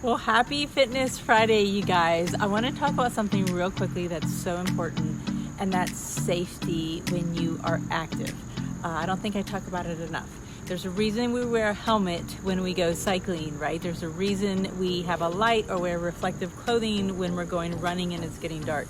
Well, happy Fitness Friday, you guys. I want to talk about something real quickly that's so important, and that's safety when you are active. I don't think I talk about it enough. There's a reason we wear a helmet when we go cycling, right? There's a reason we have a light or wear reflective clothing when we're going running and it's getting dark.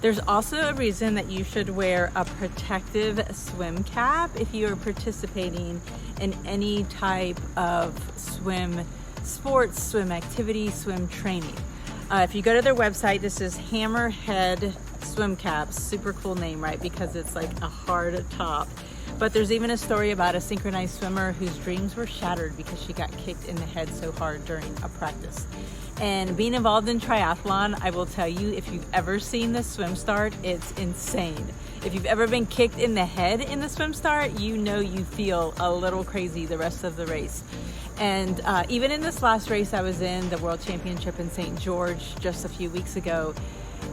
There's also a reason that you should wear a protective swim cap if you are participating in any type of swim sports, swim activity, swim training. If you go to their website, this is Hammerhead swim caps. Super cool name, right? Because it's like a hard top. But there's even a story about a synchronized swimmer whose dreams were shattered because she got kicked in the head so hard during a practice. And being involved in triathlon, I will tell you, if you've ever seen the swim start, it's insane. If you've ever been kicked in the head in the swim start, you know you feel a little crazy the rest of the race. And even in this last race I was in, the World Championship in St. George just a few weeks ago,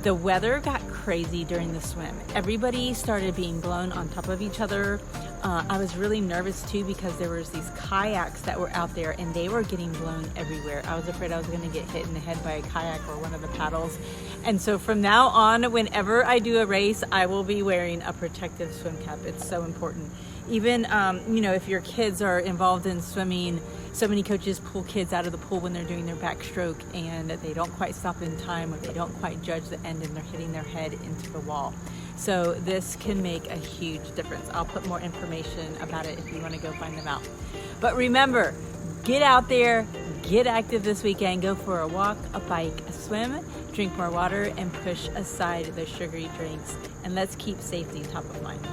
the weather got crazy during the swim. Everybody started being blown on top of each other. I was really nervous too because there was these kayaks that were out there and they were getting blown everywhere. I was afraid I was gonna get hit in the head by a kayak or one of the paddles. And so from now on, whenever I do a race, I will be wearing a protective swim cap. It's so important. Even, if your kids are involved in swimming, so many coaches pull kids out of the pool when they're doing their backstroke and they don't quite stop in time or they don't quite judge the end and they're hitting their head into the wall. So this can make a huge difference. I'll put more information about it if you want to go find them out. But remember, get out there, get active this weekend, go for a walk, a bike, a swim, drink more water, and push aside those sugary drinks. And let's keep safety top of mind.